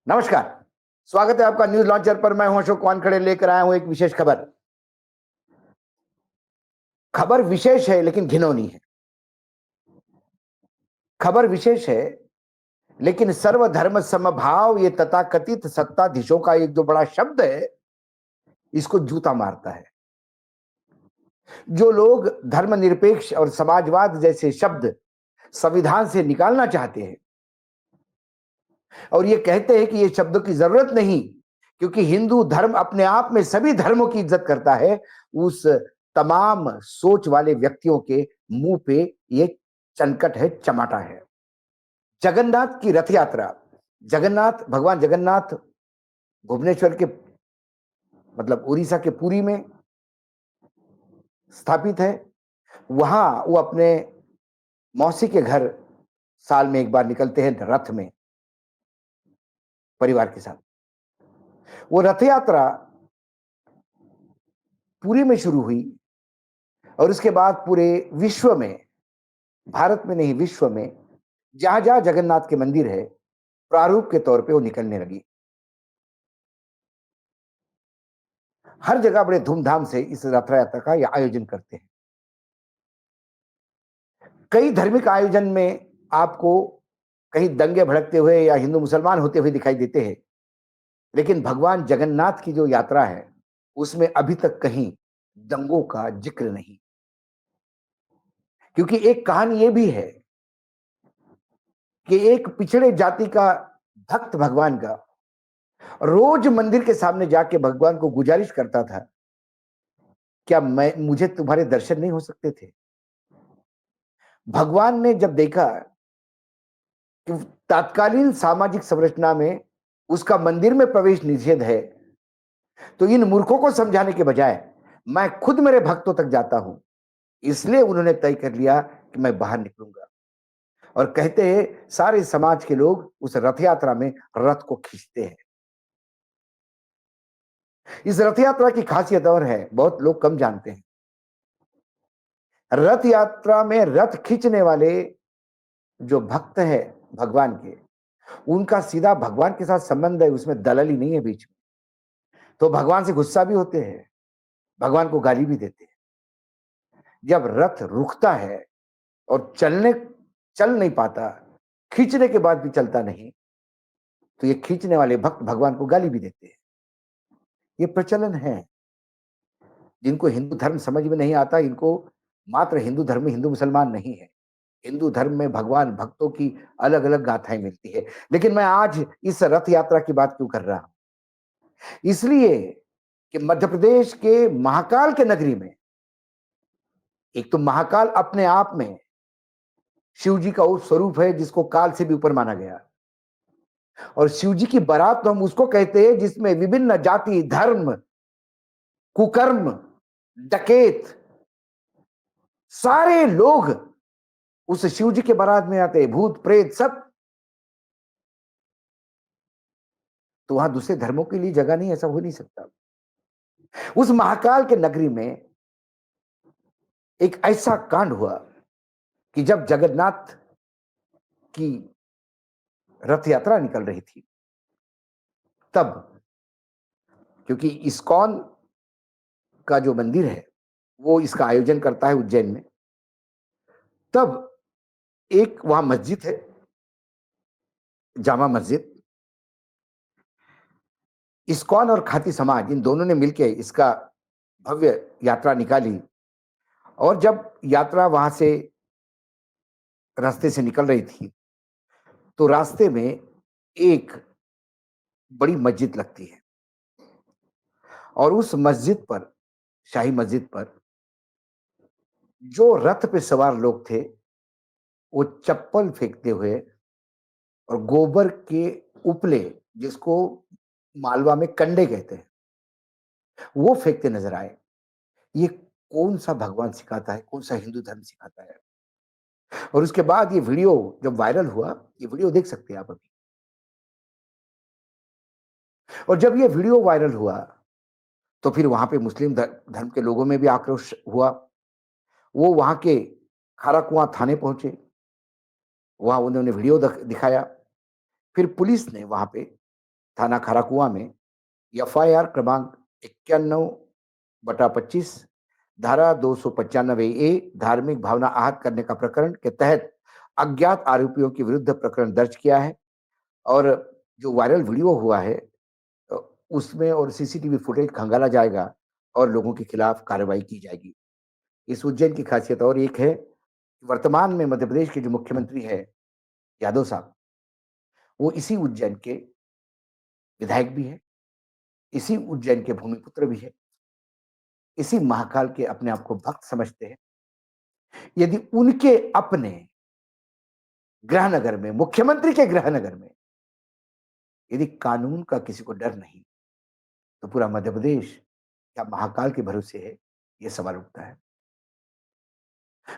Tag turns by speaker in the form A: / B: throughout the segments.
A: नमस्कार। स्वागत है आपका न्यूज लॉन्चर पर। मैं हूं अशोक वानखड़े, लेकर आया हूं एक विशेष खबर। खबर विशेष है लेकिन घिनौनी है। खबर विशेष है लेकिन सर्वधर्म समभाव ये तथाकथित सत्ताधीशों का एक जो बड़ा शब्द है, इसको जूता मारता है। जो लोग धर्मनिरपेक्ष और समाजवाद जैसे शब्द संविधान से निकालना चाहते हैं और ये कहते हैं कि ये शब्दों की जरूरत नहीं, क्योंकि हिंदू धर्म अपने आप में सभी धर्मों की इज्जत करता है, उस तमाम सोच वाले व्यक्तियों के मुंह पे ये चनकट है, चमाटा है। जगन्नाथ की रथ यात्रा, जगन्नाथ भगवान जगन्नाथ भुवनेश्वर के मतलब उड़ीसा के पुरी में स्थापित है। वहां वो अपने मौसी के घर साल में एक बार निकलते हैं रथ में परिवार के साथ। वो रथ यात्रा पुरी में शुरू हुई और उसके बाद पूरे विश्व में, भारत में नहीं विश्व में, जहां जहां जगन्नाथ के मंदिर है, प्रारूप के तौर पे वो निकलने लगी। हर जगह बड़े धूमधाम से इस रथ यात्रा का ये आयोजन करते हैं। कई धार्मिक आयोजन में आपको कहीं दंगे भड़कते हुए या हिंदू मुसलमान होते हुए दिखाई देते हैं, लेकिन भगवान जगन्नाथ की जो यात्रा है, उसमें अभी तक कहीं दंगों का जिक्र नहीं। क्योंकि एक कहानी ये भी है कि एक पिछड़े जाति का भक्त भगवान का रोज मंदिर के सामने जाके भगवान को गुजारिश करता था, क्या मैं मुझे तुम्हारे दर्शन नहीं हो सकते थे? भगवान ने जब देखा कि तात्कालीन सामाजिक संरचना में उसका मंदिर में प्रवेश निषेध है, तो इन मूर्खों को समझाने के बजाय मैं खुद मेरे भक्तों तक जाता हूं। इसलिए उन्होंने तय कर लिया कि मैं बाहर निकलूंगा। और कहते हैं सारे समाज के लोग उस रथ यात्रा में रथ को खींचते हैं। इस रथ यात्रा की खासियत और है, बहुत लोग कम जानते हैं। रथ यात्रा में रथ खींचने वाले जो भक्त है भगवान के, उनका सीधा भगवान के साथ संबंध है, उसमें दलाली नहीं है बीच में। तो भगवान से गुस्सा भी होते हैं, भगवान को गाली भी देते हैं। जब रथ रुकता है और चल नहीं पाता, खींचने के बाद भी चलता नहीं, तो ये खींचने वाले भक्त भगवान को गाली भी देते हैं। ये प्रचलन है। जिनको हिंदू धर्म समझ में नहीं आता, इनको मात्र हिंदू धर्म में हिंदू मुसलमान नहीं है। हिंदू धर्म में भगवान भक्तों की अलग अलग गाथाएं मिलती है। लेकिन मैं आज इस रथ यात्रा की बात क्यों कर रहा हूं? इसलिए कि मध्य प्रदेश के महाकाल के नगरी में, एक तो महाकाल अपने आप में शिव जी का उस स्वरूप है जिसको काल से भी ऊपर माना गया, और शिव जी की बारात तो हम उसको कहते हैं जिसमें विभिन्न जाति धर्म कुकर्म डकैत सारे लोग उस शिव जी के बारात में आते हैं, भूत प्रेत सब। तो वहां दूसरे धर्मों के लिए जगह नहीं, ऐसा हो नहीं सकता। उस महाकाल के नगरी में एक ऐसा कांड हुआ कि जब जगन्नाथ की रथ यात्रा निकल रही थी, तब क्योंकि इस्कॉन का जो मंदिर है वो इसका आयोजन करता है उज्जैन में, तब एक वहां मस्जिद है, जामा मस्जिद। इस्कॉन और खाती समाज इन दोनों ने मिलकर इसका भव्य यात्रा निकाली। और जब यात्रा वहां से रास्ते से निकल रही थी, तो रास्ते में एक बड़ी मस्जिद लगती है, और उस मस्जिद पर, शाही मस्जिद पर, जो रथ पे सवार लोग थे, वो चप्पल फेंकते हुए और गोबर के उपले, जिसको मालवा में कंडे कहते हैं, वो फेंकते नजर आए। ये कौन सा भगवान सिखाता है, कौन सा हिंदू धर्म सिखाता है? और उसके बाद ये वीडियो जब वायरल हुआ, ये वीडियो देख सकते हैं आप अभी। और जब ये वीडियो वायरल हुआ, तो फिर वहां पे मुस्लिम धर्म के लोगों में भी आक्रोश हुआ। वो वहां के खारा कुआं थाने पहुंचे, वहां उन्होंने वीडियो दिखाया। फिर पुलिस ने वहां पे थाना खाराकुआ में एफआईआर क्रमांक 91/25 धारा 295 ए धार्मिक भावना आहत करने का प्रकरण के तहत अज्ञात आरोपियों के विरुद्ध प्रकरण दर्ज किया है। और जो वायरल वीडियो हुआ है अ, उसमें और सीसीटीवी फुटेज खंगाला जाएगा और लोगों के खिलाफ कार्रवाई की जाएगी। इस उज्जैन की खासियत और एक है, वर्तमान में मध्य प्रदेश के जो मुख्यमंत्री है यादव साहब, वो इसी उज्जैन के विधायक भी हैं, इसी उज्जैन के भूमिपुत्र भी हैं, इसी महाकाल के अपने आप को भक्त समझते हैं। यदि उनके अपने गृहनगर में, मुख्यमंत्री के गृहनगर में, यदि कानून का किसी को डर नहीं, तो पूरा मध्य प्रदेश क्या महाकाल के भरोसे है? ये सवाल उठता है।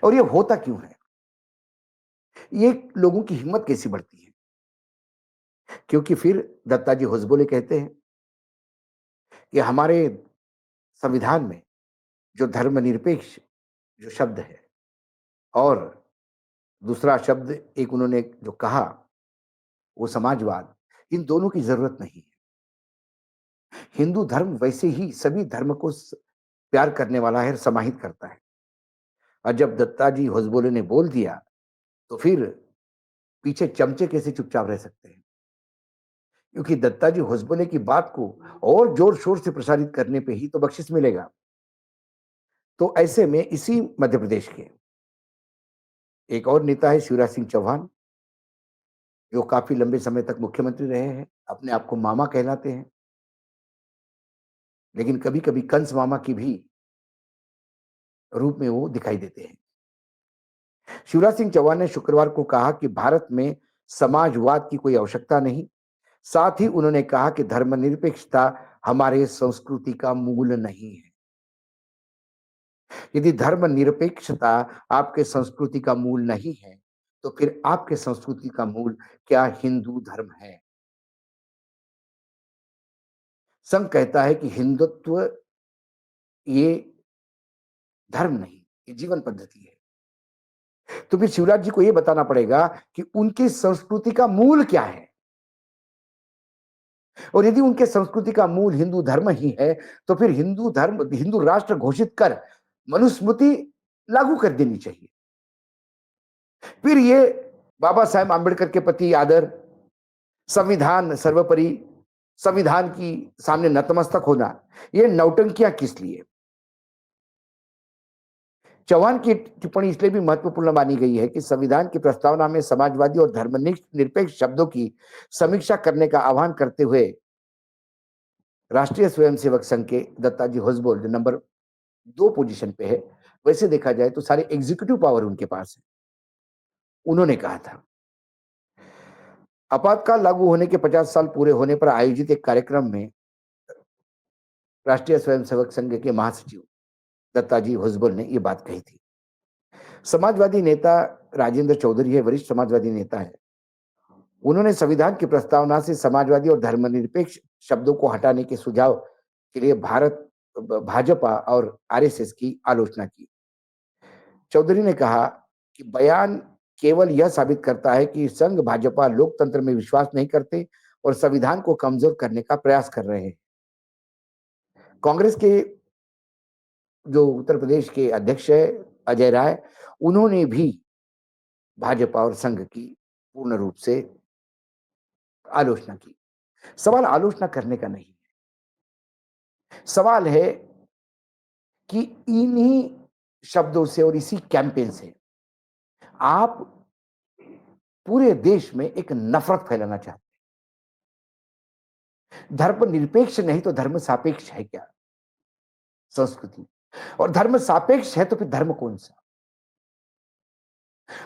A: और ये होता क्यों है? ये लोगों की हिम्मत कैसी बढ़ती है? क्योंकि फिर दत्ताजी होसबोले कहते हैं कि हमारे संविधान में जो धर्मनिरपेक्ष जो शब्द है और दूसरा शब्द एक उन्होंने जो कहा, वो समाजवाद, इन दोनों की जरूरत नहीं है। हिंदू धर्म वैसे ही सभी धर्म को प्यार करने वाला है, समाहित करता है। और जब दत्ताजी होसबोले ने बोल दिया, तो फिर पीछे चमचे कैसे चुपचाप रह सकते हैं? क्योंकि दत्ताजी होसबोले की बात को और जोर शोर से प्रसारित करने पे ही तो बख्शिश मिलेगा। तो ऐसे में इसी मध्य प्रदेश के एक और नेता है शिवराज सिंह चौहान, जो काफी लंबे समय तक मुख्यमंत्री रहे हैं, अपने आप को मामा कहलाते हैं, लेकिन कभी कभी कंस मामा की भी रूप में वो दिखाई देते हैं। शिवराज सिंह चौहान ने शुक्रवार को कहा कि भारत में समाजवाद की कोई आवश्यकता नहीं। साथ ही उन्होंने कहा कि धर्मनिरपेक्षता हमारे संस्कृति का मूल नहीं है। यदि धर्मनिरपेक्षता आपके संस्कृति का मूल नहीं है, तो फिर आपके संस्कृति का मूल क्या हिंदू धर्म है? संघ कहता है कि हिंदुत्व ये धर्म नहीं, ये जीवन पद्धति है। तो फिर शिवराज जी को ये बताना पड़ेगा कि उनकी संस्कृति का मूल क्या है। और यदि उनके संस्कृति का मूल हिंदू धर्म ही है, तो फिर हिंदू धर्म, हिंदू राष्ट्र घोषित कर मनुस्मृति लागू कर देनी चाहिए। फिर ये बाबा साहेब आंबेडकर के प्रति आदर, संविधान सर्वोपरि, संविधान की सामने नतमस्तक होना, ये नौटंकियां किस लिए? चौहान की टिप्पणी इसलिए भी महत्वपूर्ण मानी गई है कि संविधान की प्रस्तावना में समाजवादी और धर्मनिरपेक्ष शब्दों की समीक्षा करने का आह्वान करते हुए राष्ट्रीय स्वयंसेवक संघ के दत्ताजी होसबोल जो नंबर 2 पोजीशन पे है, वैसे देखा जाए तो सारे एग्जीक्यूटिव पावर उनके पास है। उन्होंने कहा था, आपातकाल लागू होने के 50 साल पूरे होने पर आयोजित एक कार्यक्रम में राष्ट्रीय स्वयंसेवक संघ के महासचिव दत्ताजी होसबोल ने ये बात कही थी। समाजवादी नेता राजेंद्र चौधरी है, वरिष्ठ समाजवादी नेता है। उन्होंने संविधान की प्रस्तावना से समाजवादी और धर्मनिरपेक्ष शब्दों को हटाने के सुझाव के लिए भाजपा और आरएसएस की आलोचना की। चौधरी ने कहा कि बयान केवल यह साबित करता है कि संघ भाजपा लोकतंत्र में विश्वास नहीं करते और संविधान को कमजोर करने का प्रयास कर रहे हैं। कांग्रेस के जो उत्तर प्रदेश के अध्यक्ष है अजय राय, उन्होंने भी भाजपा और संघ की पूर्ण रूप से आलोचना की। सवाल आलोचना करने का नहीं, सवाल है कि इन्हीं शब्दों से और इसी कैंपेन से आप पूरे देश में एक नफरत फैलाना चाहते हैं। धर्म निरपेक्ष नहीं तो धर्म सापेक्ष है क्या संस्कृति? और धर्म सापेक्ष है तो फिर धर्म कौन सा?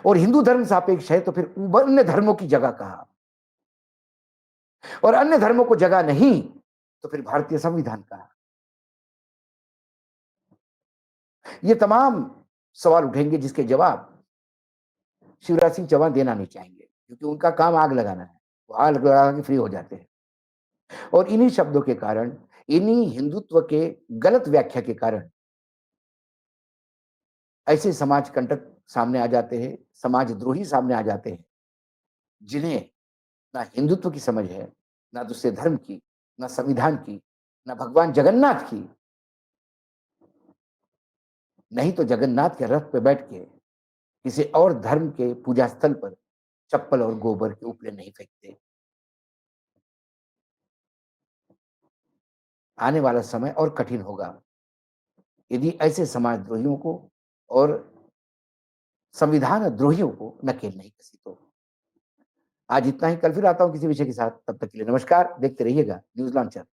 A: और हिंदू धर्म सापेक्ष है तो फिर अन्य धर्मों की जगह कहां? और अन्य धर्मों को जगह नहीं तो फिर भारतीय संविधान कहां? ये तमाम सवाल उठेंगे जिसके जवाब शिवराज सिंह चौहान देना नहीं चाहेंगे, क्योंकि उनका काम आग लगाना है। वो आग लगा के फ्री हो जाते हैं। और इन्हीं शब्दों के कारण, इन्हीं हिंदुत्व के गलत व्याख्या के कारण ऐसे समाज कंटक सामने आ जाते हैं, समाजद्रोही सामने आ जाते हैं, जिन्हें ना हिंदुत्व की समझ है, ना दूसरे धर्म की, ना संविधान की, ना भगवान जगन्नाथ की, नहीं तो जगन्नाथ के रथ पे बैठ के किसी और धर्म के पूजा स्थल पर चप्पल और गोबर के उपले नहीं फेंकते। आने वाला समय और कठिन होगा यदि ऐसे समाजद्रोहियों को और संविधान द्रोहियों को नकेल नहीं कसी तो। आज इतना ही, कल फिर आता हूँ किसी विषय के साथ, तब तक के लिए नमस्कार, देखते रहिएगा न्यूज़ लॉन्चर।